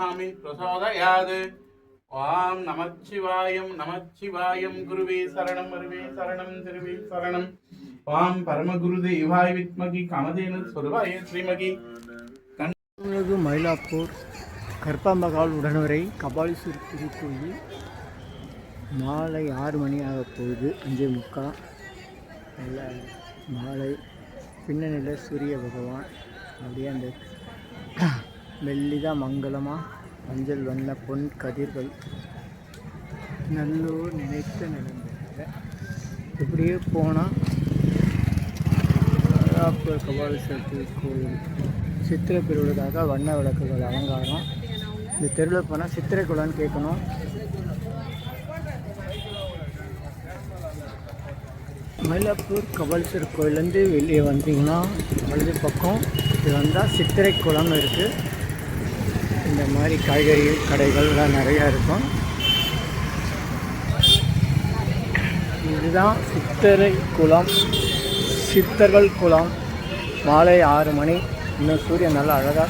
स्वामी प्रचोदयात्। ओम नमः शिवायं गुरुवे शरणं वरुवे शरणं तिरुवे शरणं। ओम परम गुरुदेवाय विद्महे कामधेनु स्वरूपाय श्रीमति। மயிலாப்பூர் கற்பம்பகால் உடனுரை கபாலீஸ்வரர் திருக்கோயில் மாலை 6 மணி ஆக போகுது, 5:45. நல்ல மாலை. பின்னணியில் சூரிய பகவான் அப்படியே அந்த வெள்ளிதான் மங்களமாக மஞ்சள் வண்ண பொன் கதிர்கள் நல்லூர் நினைத்த நிலங்க. இப்படியே போனால் மயிலாப்பூர் கபாலீஸ்வரர் திருக்கோயில் சித்திரை பெறுவதற்காக வண்ண விளக்குகள் அலங்காரம். இந்த தெருவில் போனால் சித்திரை குளம்னு கேட்கணும். மயிலாப்பூர் கபாலீஸ்வரர் கோயிலேருந்து வெளியே வந்தீங்கன்னா வலது பக்கம் இது வந்தால் சித்திரை குளம்னு இருக்குது. இந்த மாதிரி காய்கறி கடைகள்லாம் நிறையா இருக்கும். இதுதான் சித்திரை குளம், சித்தர்கள் குளம். மாலை 6 மணி. இன்னும் சூரியன் நல்லா அழகாக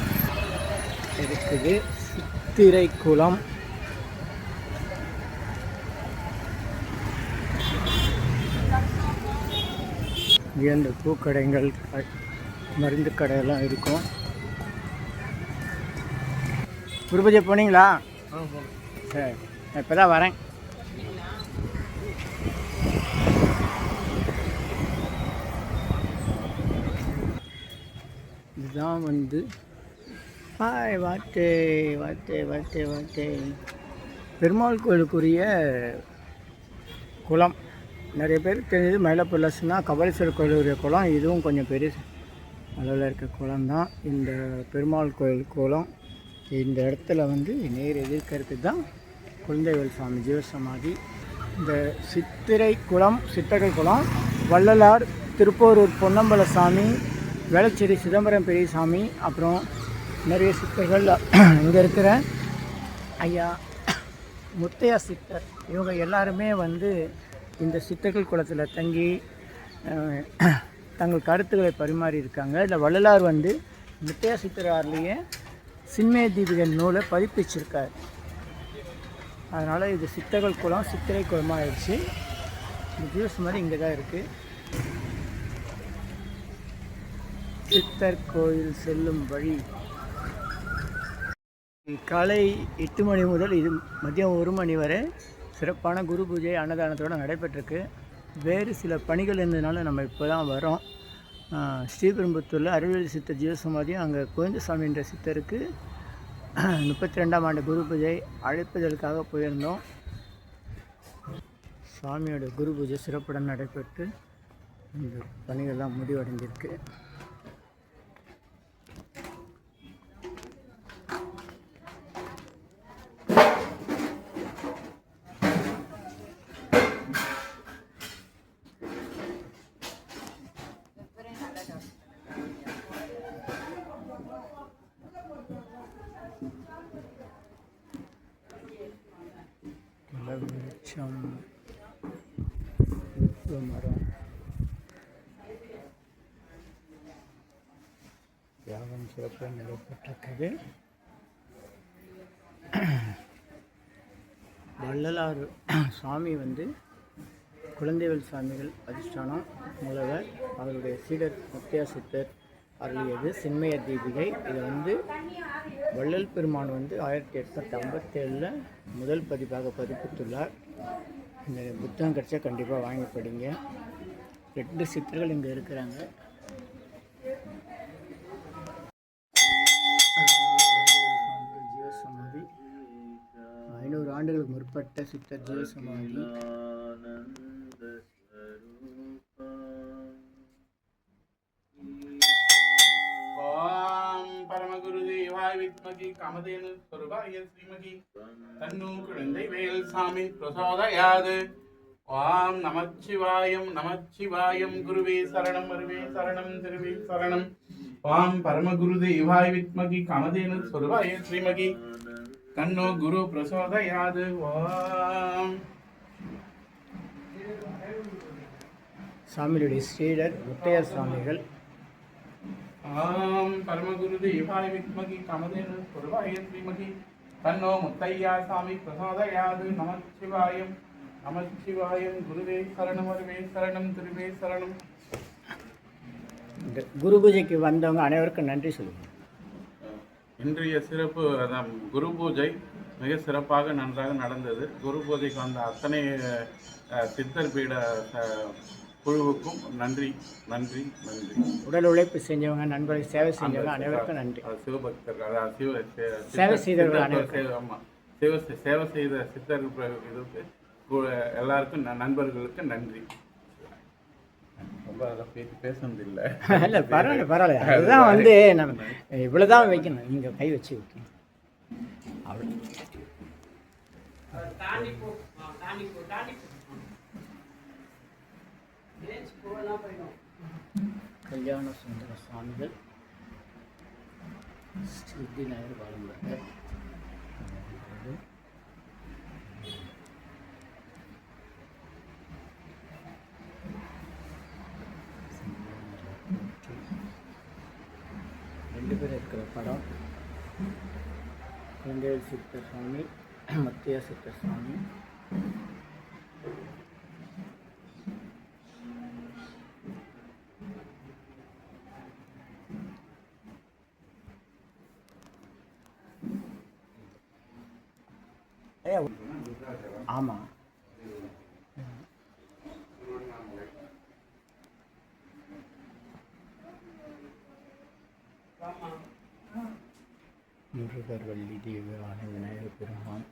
இருக்குது. சித்திரை குளம். இங்கே இந்த பூக்கடைகள் மருந்து கடையெல்லாம் இருக்கும். குருபூஜை போனீங்களா? சரி, நான் இப்போ தான் வரேன். இதுதான் வாட்டே பெருமாள் கோயிலுக்குரிய குளம். நிறைய பேர் தெரிஞ்சது மயிலாப்பூர் லட்சுனா கபாலீஸ்வரர் கோயிலுடைய குளம். இதுவும் கொஞ்சம் பெரிய அளவில் இருக்க குளம் தான் இந்த பெருமாள் கோயில் குளம். இந்த இடத்துல நேர் எதிர்க்கிறது தான் குழந்தைவேல் சாமி ஜீவசமாதி. இந்த சித்திரை குளம், சித்தர்கள் குளம், வள்ளலார், திருப்போரூர் பொன்னம்பல சாமி, வேளச்சேரி சிதம்பரம் பெரியசாமி, அப்புறம் நிறைய சித்தர்கள். இங்கே இருக்கிற ஐயா முத்தையா சித்தர், இவங்க எல்லாருமே இந்த சித்தர்கள் குளத்தில் தங்கி தங்கள் கருத்துக்களை பரிமாறி இருக்காங்க. இல்லை வள்ளலார் முத்தையா சித்தரார்லேயே சின்மய தீபிகை நூலை பதிப்பிச்சிருக்கார். அதனால் இது சித்தர்கள் குளம் சித்திரை குளமாக ஆயிடுச்சு. இந்த ஜூஸ் மாதிரி இங்கே தான் இருக்குது. சித்தர் கோயில் செல்லும் வழி காலை 8 மணி முதல் இது மதியம் 1 மணி வரை சிறப்பான குரு பூஜை அன்னதானத்தோடு நடைபெற்றிருக்கு. வேறு சில பணிகள் இருந்ததுனால நம்ம இப்போ தான் வரோம். ஸ்ரீபெரும்புத்தூரில் அருள்வேல் சித்தர் ஜீவசமாதியும் அங்கே கோவிந்தசாமி என்ற சித்தருக்கு 32ஆம் ஆண்டு குரு பூஜை அழைப்பதற்காக போயிருந்தோம். சாமியோட குரு பூஜை சிறப்புடன் நடைபெற்று இந்த பணிகள்லாம் முடிவடைந்திருக்கு. விருட்சம், மரம், யாகம் சிறப்பாக நடைபெற்றிருக்குது. வள்ளலார் சாமி குழந்தைவேல் சாமிகள் அதிஷ்டானம் மூலவர். அவருடைய சீடர் முத்தையா சித்தர் அருளியது சின்மய தீபிகை. இது வள்ளல் பெருமான் 1857 முதல் பதிப்பாக பதிப்பித்துள்ளார். இந்த புத்தகம் கிடச்சா கண்டிப்பாக வாங்கி படிங்க. 8 சித்தர்கள் இங்கே இருக்கிறாங்க. ஜீவசமாதி 500 ஆண்டுகளுக்கு முற்பட்ட சித்தர் ஜீவசமாதி. காமதேனு சொருபாய ஸ்ரீமதி தன்னு குழந்தைவேல் சாமி பிரசோதயாத். ஓம் நமச்சிவாயம் குருவே சரணம் வருவே சரணம் திருவே சரணம். ஓம் பரமகுருதேவாய வித்மகி காமதேனு சொருபாய ஸ்ரீமதி தன்னோ குரு பிரசோதயாத். ஓம் சாமியுடைய ஸ்ரீடர் முத்தையா சுவாமிகள். ஆம் பரமகுருதேவாய வித்மகி காமதேனு சொருபாய ஸ்ரீமதி தன்னோ முத்தையா சாமி பிரசாதயாது. நமச்சிவாயம் நமச்சிவாயம். குருவே சரணம் வருவே சரணம் திருவே சரணம். இந்த குரு பூஜைக்கு வந்தவங்க அனைவருக்கும் நன்றி சொல்லுங்கள். இன்றைய சிறப்பு அதான் குரு பூஜை மிக சிறப்பாக நன்றாக நடந்தது. குரு பூஜைக்கு வந்த அத்தனை சித்தர் பீட குழுவுக்கும் நன்றி நன்றி நன்றி. உடல் உழைப்பு செஞ்சவங்க, நண்பர்கள் சேவை செஞ்சவங்க அனைவருக்கும் நன்றி. சிவபக்தர்கள் சேவை செய்தவர்கள் அனைவருக்கும். ஆமாம், சேவை செய்த சித்தர் இதுக்கு எல்லாருக்கும் நண்பர்களுக்கு நன்றி. ரொம்ப அதெல்லாம் பேசுனது இல்லை. இல்லை, பரவாயில்ல பரவாயில்ல. அதுதான் வந்து நம்ம இவ்வளோதான் வைக்கணும். நீங்கள் கை வச்சு வைக்கணும். அவ்வளோ கல்யாண சுந்தர சுவாமிகள் சித்தி நகர் வாழ்ந்தார். ரெண்டு பேர் இருக்கிற படம் குழந்தைகள் சித்தர் சுவாமி, மத்திய சித்தர் சுவாமி. ஆமாம், முருகர், வள்ளி தேவி, ஆனை, விநாயகர் பெருமான்.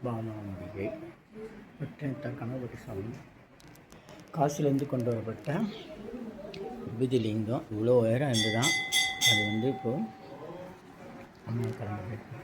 பாமாம்பிகை, ஒற்றைத்த கணபதி சாமி, காசிலேருந்து கொண்டு வரப்பட்ட விபூதிலிங்கம். இவ்வளோ உயரம் இருந்து தான் அது வந்து இப்போது அம்மா கலந்து போயிருக்கு.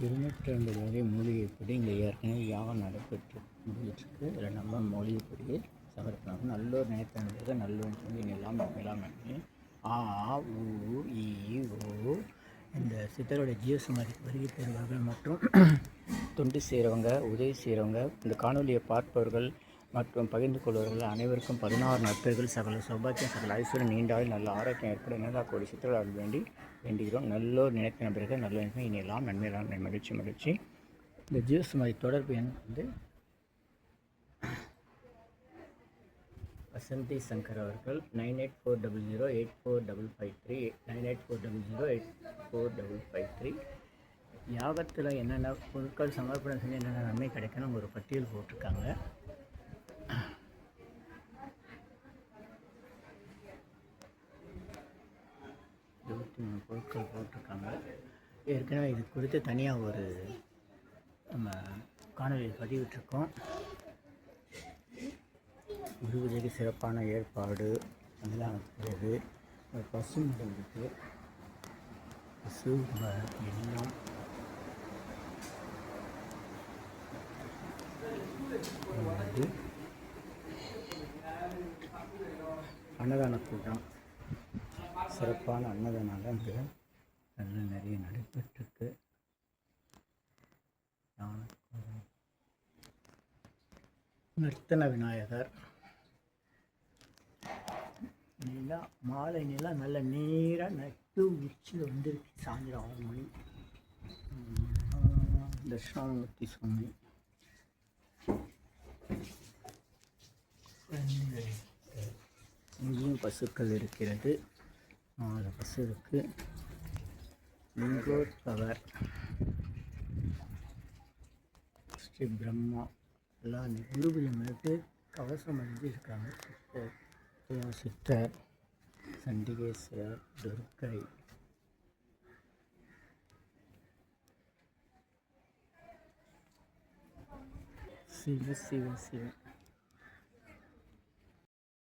இருநூற்றி வகை மூலிகைப்படி இங்கே ஏற்கனவே யாகம் நடைபெற்று முடிஞ்சிட்ருக்கு. இதில் நம்ம மூலிகைப்படியை சமர்ப்பணம். நல்லோர் நினைத்தவர்களுக்கு நல்லோர் சொல்லி எல்லாம் பண்ணி ஆ ஊ ஈ ஓ. இந்த சித்தருடைய ஜீவசமாதிக்கு வருகை தருவார்கள் மற்றும் தொண்டு செய்கிறவங்க, உதவி செய்கிறவங்க, இந்த காணொலியை பார்ப்பவர்கள் மற்றும் பகிர்ந்து கொள்வர்கள் அனைவருக்கும் 16 நற்பெயர்கள், சகல சௌபாக்கியம், சகல ஐஸ்வர்யம், நீண்டாவில் நல்ல ஆரோக்கியம் ஏற்பட நேராக கோடி சித்தர்கள் வேண்டுகிறோம். நல்லோர் நினைத்த நபர்கள் நல்ல இனியெல்லாம் நன்மையெல்லாம் மகிழ்ச்சி. இந்த ஜீவசமாதி தொடர்பு எண் வந்து வசந்தி சங்கர் அவர்கள் 9840084553 9840084553. யாகத்தில் என்னென்ன பொருட்கள் சமர்ப்பணம் செஞ்சு என்னென்ன நன்மை கிடைக்கணும் ஒரு பட்டியல் போட்டிருக்காங்க. பொருட்கள் போட்டிருக்காங்க. ஏற்கனவே இது குறித்து தனியாக ஒரு நம்ம காணொலியில் பதிவிட்டிருக்கோம். குரு பூஜைக்கு சிறப்பான ஏற்பாடு அதெல்லாம் இருக்கிறது. பசு நடந்துருக்கு, பசு எல்லாம் அன்னதான கூட்டம், சிறப்பான அன்னதானம் இங்கே நல்ல நிறைய நடைபெற்றிருக்கு. நர்த்தன விநாயகர் நிலா, மாலை நிலா நல்ல நேராக நட்டு உச்சியில் வந்துருக்கு. சாயந்தரம் 6 மணி. தட்சிணாமூர்த்தி சுவாமி, இங்கேயும் பசுக்கள் இருக்கிறது. 4 பசு இருக்குது. லிங்கோத்பவர், ஸ்ரீ பிரம்மா எல்லாம் குருபுஜம் எடுத்து கவசம் அணிஞ்சு இருக்காங்க. சித்தர், சண்டிகேஸ்வரர், துர்க்கை, சிவ சிவ சிவ.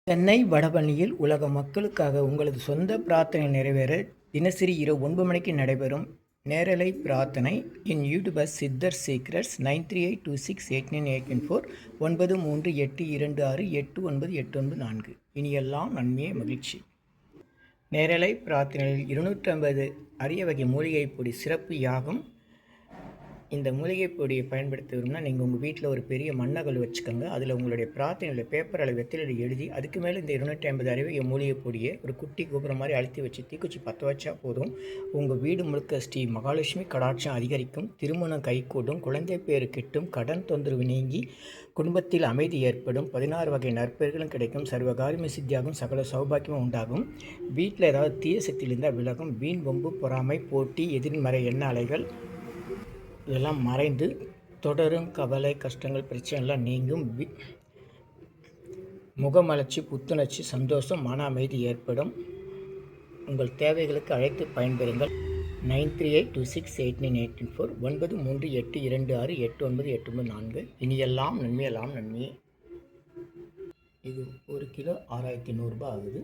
சென்னை வடபழனியில் உலக மக்களுக்காக உங்களது சொந்த பிரார்த்தனை நிறைவேற தினசரி இரவு 9 மணிக்கு நடைபெறும் நேரலை பிரார்த்தனை இன் யூடியூபர் சித்தர் சீக்ரெட்ஸ் 9382689894 9382268984. இனியெல்லாம் நன்மையே மகிழ்ச்சி. நேரலை பிரார்த்தனையில் 250 அரிய வகை மூலிகை பொடி சிறப்பு யாகம். இந்த மூலிகை பொடியை பயன்படுத்த விரும்பினா நீங்கள் உங்கள் வீட்டில் ஒரு பெரிய மண்ணகல் வச்சுக்கோங்க. அதில் உங்களுடைய பிரார்த்தனையில் பேப்பர் அளவு வெத்திலையில் எழுதி அதுக்கு மேலே இந்த 250 அரிய வகை மூலிகை பொடியை ஒரு குட்டி கோபுரம் மாதிரி அழுத்தி வச்சு தீக்குச்சி பற்ற வச்சா போதும். உங்கள் வீடு முழுக்க ஸ்ரீ மகாலட்சுமி கடாட்சம் அதிகரிக்கும், திருமணம் கைகூடும், குழந்தை பேரு கிட்டும், கடன் தொந்தரவு நீங்கி குடும்பத்தில் அமைதி ஏற்படும், 16 வகை நற்பெயர்களும் கிடைக்கும், சர்வகாரியமே சித்தியாகும், சகல சௌபாக்கியமும் உண்டாகும், வீட்டில் ஏதாவது தீய சக்தியில் இருந்தால் விலகும், வீண் வம்பு பொறாமை போட்டி எதிர்மறை எண்ண அலைகள் இதெல்லாம் மறைந்து தொடரும் கவலை கஷ்டங்கள் பிரச்சனைலாம் நீங்கும், முகமலர்ச்சி புத்துணர்ச்சி சந்தோஷம் மன அமைதி ஏற்படும். உங்கள் தேவைகளுக்கு அழைத்து பயன்பெறுங்கள். 9382689894 9382268984. இனியெல்லாம் நன்மையெல்லாம் நன்மையே. இது 1 கிலோ 6100 ரூபாய் ஆகுது.